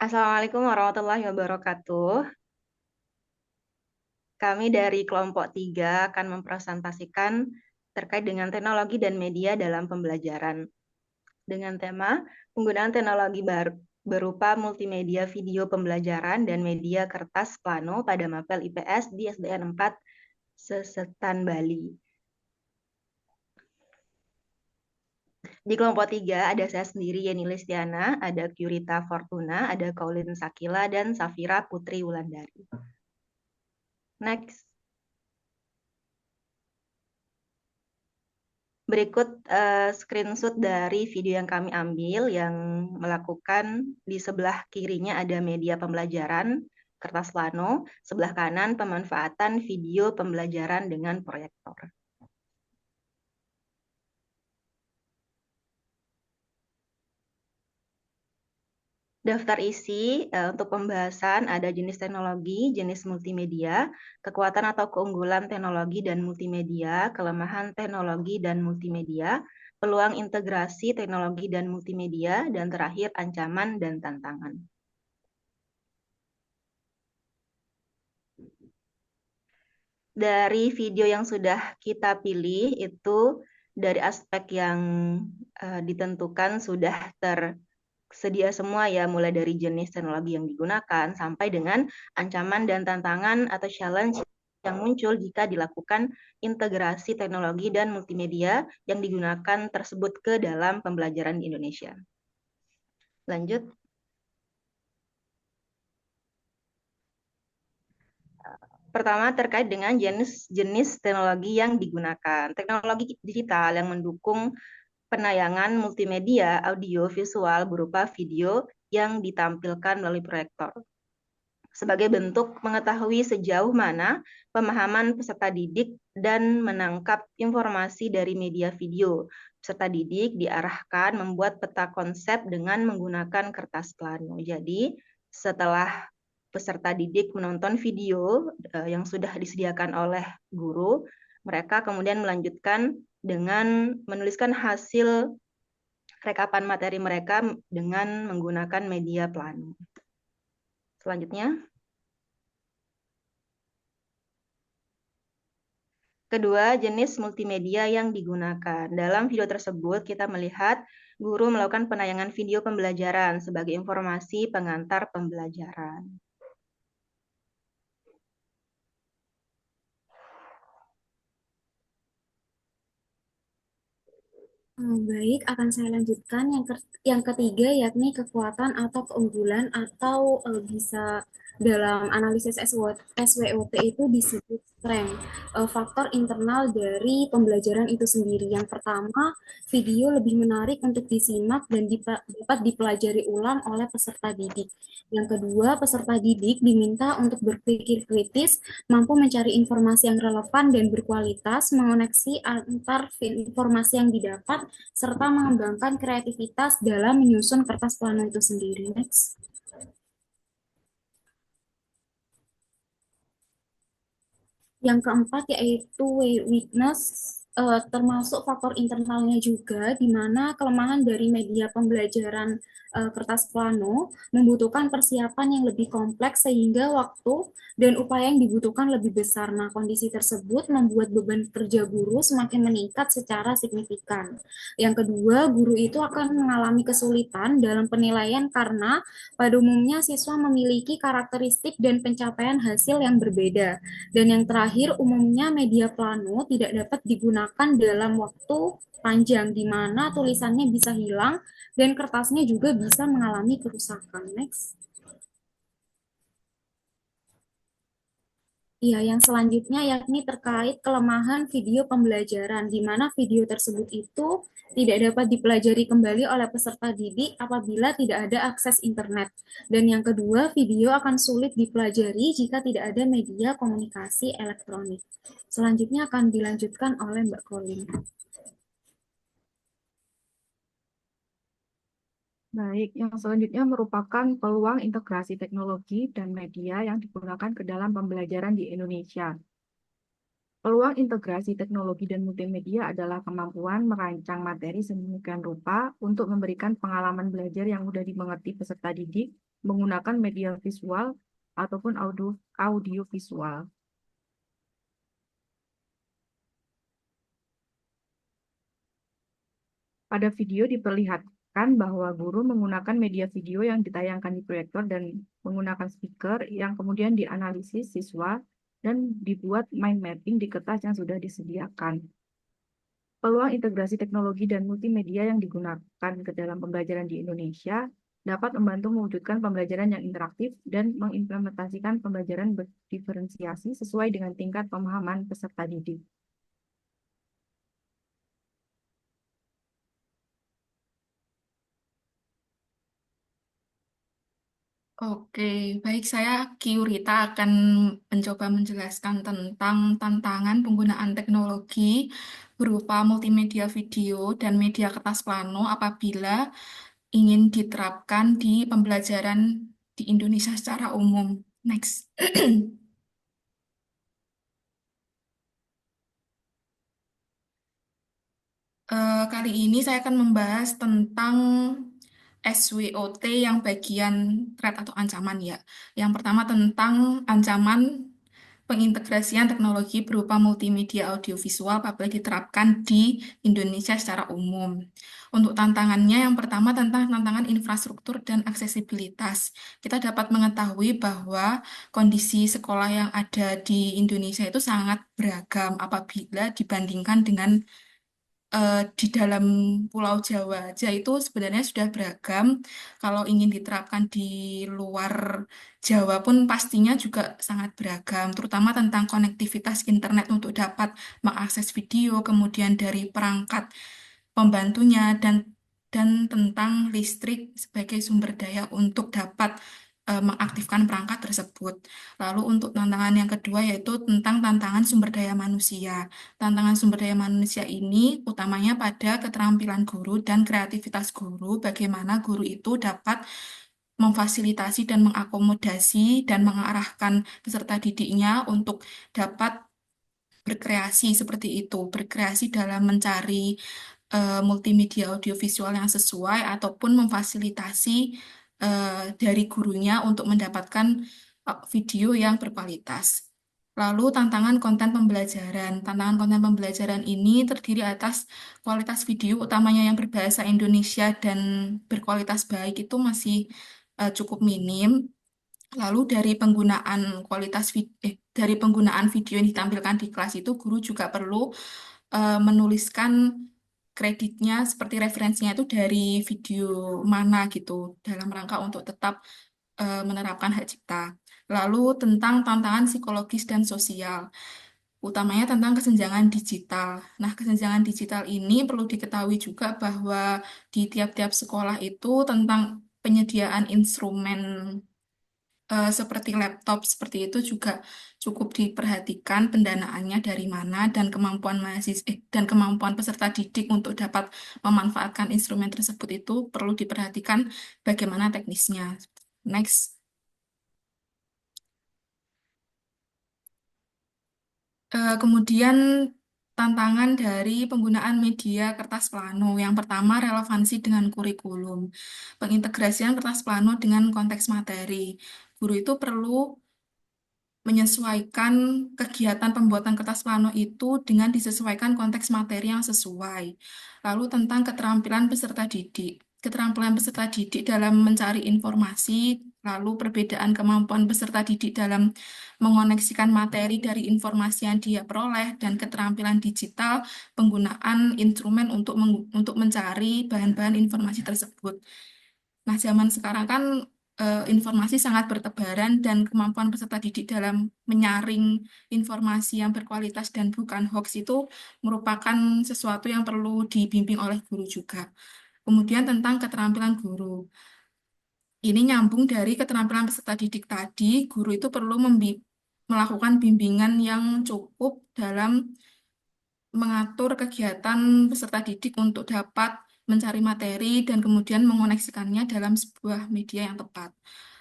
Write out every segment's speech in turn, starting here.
Assalamualaikum warahmatullahi wabarakatuh. Kami dari kelompok 3 akan mempresentasikan terkait dengan teknologi dan media dalam pembelajaran. Dengan tema penggunaan teknologi berupa multimedia video pembelajaran dan media kertas plano pada mapel IPS di SDN 4 Sesetan Bali. Di kelompok 3 ada saya sendiri Yeni Listiana, ada Kyurita Fortuna, ada Kaulin Sakila, dan Safira Putri Wulandari. Next. Berikut screenshot dari video yang kami ambil yang melakukan di sebelah kirinya ada media pembelajaran, kertas plano, sebelah kanan pemanfaatan video pembelajaran dengan proyektor. Daftar isi untuk pembahasan ada jenis teknologi, jenis multimedia, kekuatan atau keunggulan teknologi dan multimedia, kelemahan teknologi dan multimedia, peluang integrasi teknologi dan multimedia, dan terakhir ancaman dan tantangan. Dari video yang sudah kita pilih itu dari aspek yang ditentukan sudah tersedia semua ya, mulai dari jenis teknologi yang digunakan sampai dengan ancaman dan tantangan atau challenge yang muncul jika dilakukan integrasi teknologi dan multimedia yang digunakan tersebut ke dalam pembelajaran di Indonesia. Lanjut. Pertama, terkait dengan jenis teknologi yang digunakan. Teknologi digital yang mendukung penayangan multimedia, audio, visual berupa video yang ditampilkan melalui proyektor. Sebagai bentuk mengetahui sejauh mana pemahaman peserta didik dan menangkap informasi dari media video. Peserta didik diarahkan membuat peta konsep dengan menggunakan kertas plano. Jadi, setelah peserta didik menonton video yang sudah disediakan oleh guru, mereka kemudian melanjutkan dengan menuliskan hasil rekapan materi mereka dengan menggunakan media plano. Selanjutnya. Kedua, jenis multimedia yang digunakan. Dalam video tersebut, kita melihat guru melakukan penayangan video pembelajaran sebagai informasi pengantar pembelajaran. Baik, akan saya lanjutkan yang ketiga, yakni kekuatan atau keunggulan atau bisa dalam analisis SWOT itu disebut strength, faktor internal dari pembelajaran itu sendiri. Yang pertama, video lebih menarik untuk disimak dan dapat dipelajari ulang oleh peserta didik. Yang kedua, peserta didik diminta untuk berpikir kritis, mampu mencari informasi yang relevan dan berkualitas, mengoneksi antar informasi yang didapat, serta mengembangkan kreativitas dalam menyusun kertas plano itu sendiri. Next. Yang keempat yaitu weakness, termasuk faktor internalnya juga, di mana kelemahan dari media pembelajaran kertas plano membutuhkan persiapan yang lebih kompleks sehingga waktu dan upaya yang dibutuhkan lebih besar. Nah, kondisi tersebut membuat beban kerja guru semakin meningkat secara signifikan. Yang kedua, guru itu akan mengalami kesulitan dalam penilaian karena pada umumnya siswa memiliki karakteristik dan pencapaian hasil yang berbeda. Dan yang terakhir, umumnya media plano tidak dapat digunakan dalam waktu panjang, di mana tulisannya bisa hilang dan kertasnya juga bisa mengalami kerusakan. Next. Iya, yang selanjutnya yakni terkait kelemahan video pembelajaran, di mana video tersebut itu tidak dapat dipelajari kembali oleh peserta didik apabila tidak ada akses internet. Dan yang kedua, video akan sulit dipelajari jika tidak ada media komunikasi elektronik. Selanjutnya akan dilanjutkan oleh Mbak Colin. Baik, yang selanjutnya merupakan peluang integrasi teknologi dan media yang digunakan ke dalam pembelajaran di Indonesia. Peluang integrasi teknologi dan multimedia adalah kemampuan merancang materi sedemikian rupa untuk memberikan pengalaman belajar yang mudah dimengerti peserta didik menggunakan media visual ataupun audio visual. Pada video diperlihatkan bahwa guru menggunakan media video yang ditayangkan di proyektor dan menggunakan speaker yang kemudian dianalisis siswa dan dibuat mind mapping di kertas yang sudah disediakan. Peluang integrasi teknologi dan multimedia yang digunakan ke dalam pembelajaran di Indonesia dapat membantu mewujudkan pembelajaran yang interaktif dan mengimplementasikan pembelajaran berdiferensiasi sesuai dengan tingkat pemahaman peserta didik. Oke, baik, saya Kiurita akan mencoba menjelaskan tentang tantangan penggunaan teknologi berupa multimedia video dan media kertas plano apabila ingin diterapkan di pembelajaran di Indonesia secara umum. Next. Kali ini saya akan membahas tentang SWOT yang bagian threat atau ancaman ya. Yang pertama tentang ancaman pengintegrasian teknologi berupa multimedia audiovisual apabila diterapkan di Indonesia secara umum. Untuk tantangannya, yang pertama tentang tantangan infrastruktur dan aksesibilitas. Kita dapat mengetahui bahwa kondisi sekolah yang ada di Indonesia itu sangat beragam apabila dibandingkan dengan di dalam Pulau Jawa aja itu sebenarnya sudah beragam. Kalau ingin diterapkan di luar Jawa pun pastinya juga sangat beragam, terutama tentang konektivitas internet untuk dapat mengakses video, kemudian dari perangkat pembantunya dan tentang listrik sebagai sumber daya untuk dapat mengaktifkan perangkat tersebut. Lalu untuk tantangan yang kedua yaitu tentang tantangan sumber daya manusia. Tantangan sumber daya manusia ini utamanya pada keterampilan guru dan kreativitas guru, bagaimana guru itu dapat memfasilitasi dan mengakomodasi dan mengarahkan peserta didiknya untuk dapat berkreasi seperti itu, berkreasi dalam mencari multimedia audiovisual yang sesuai ataupun memfasilitasi dari gurunya untuk mendapatkan video yang berkualitas. Lalu tantangan konten pembelajaran. Tantangan konten pembelajaran ini terdiri atas kualitas video utamanya yang berbahasa Indonesia dan berkualitas baik itu masih cukup minim. Lalu dari penggunaan video yang ditampilkan di kelas itu guru juga perlu menuliskan kreditnya seperti referensinya itu dari video mana gitu dalam rangka untuk tetap menerapkan hak cipta. Lalu tentang tantangan psikologis dan sosial, utamanya tentang kesenjangan digital. Nah, kesenjangan digital ini perlu diketahui juga bahwa di tiap-tiap sekolah itu tentang penyediaan instrumen seperti laptop seperti itu juga cukup diperhatikan pendanaannya dari mana dan dan kemampuan peserta didik untuk dapat memanfaatkan instrumen tersebut itu perlu diperhatikan bagaimana teknisnya. Next. Kemudian tantangan dari penggunaan media kertas plano. Yang pertama, relevansi dengan kurikulum. Pengintegrasian kertas plano dengan konteks materi. Guru itu perlu menyesuaikan kegiatan pembuatan kertas plano itu dengan disesuaikan konteks materi yang sesuai. Lalu tentang keterampilan peserta didik. Keterampilan peserta didik dalam mencari informasi, lalu perbedaan kemampuan peserta didik dalam mengoneksikan materi dari informasi yang dia peroleh, dan keterampilan digital penggunaan instrumen untuk mencari bahan-bahan informasi tersebut. Nah, zaman sekarang kan informasi sangat bertebaran dan kemampuan peserta didik dalam menyaring informasi yang berkualitas dan bukan hoax itu merupakan sesuatu yang perlu dibimbing oleh guru juga. Kemudian tentang keterampilan guru. Ini nyambung dari keterampilan peserta didik tadi, guru itu perlu melakukan bimbingan yang cukup dalam mengatur kegiatan peserta didik untuk dapat mencari materi dan kemudian mengoneksikannya dalam sebuah media yang tepat.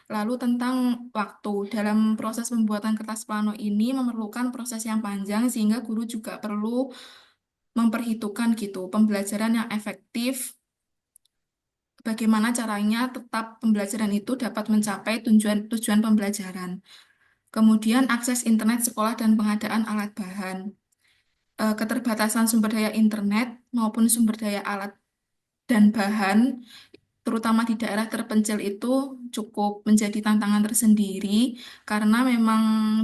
Lalu tentang waktu, dalam proses pembuatan kertas plano ini memerlukan proses yang panjang sehingga guru juga perlu memperhitungkan gitu pembelajaran yang efektif, bagaimana caranya tetap pembelajaran itu dapat mencapai tujuan pembelajaran. Kemudian akses internet sekolah dan pengadaan alat bahan. Keterbatasan sumber daya internet maupun sumber daya alat dan bahan, terutama di daerah terpencil itu cukup menjadi tantangan tersendiri karena memang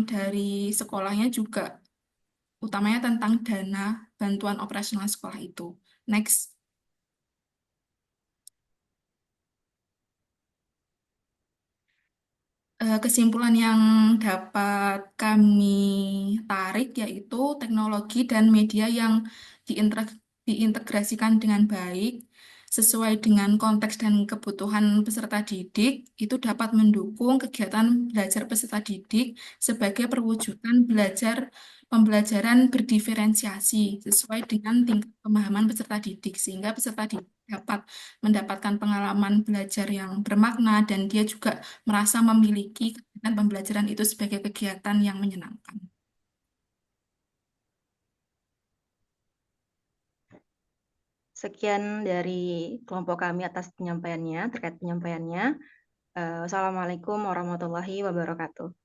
dari sekolahnya juga utamanya tentang dana bantuan operasional sekolah itu. Next. Kesimpulan yang dapat kami tarik yaitu teknologi dan media yang diintegrasikan dengan baik sesuai dengan konteks dan kebutuhan peserta didik itu dapat mendukung kegiatan belajar peserta didik sebagai perwujudan pembelajaran berdiferensiasi sesuai dengan tingkat pemahaman peserta didik sehingga peserta didik dapat mendapatkan pengalaman belajar yang bermakna dan dia juga merasa memiliki kegiatan pembelajaran itu sebagai kegiatan yang menyenangkan. Sekian dari kelompok kami atas terkait penyampaiannya. Wassalamualaikum warahmatullahi wabarakatuh.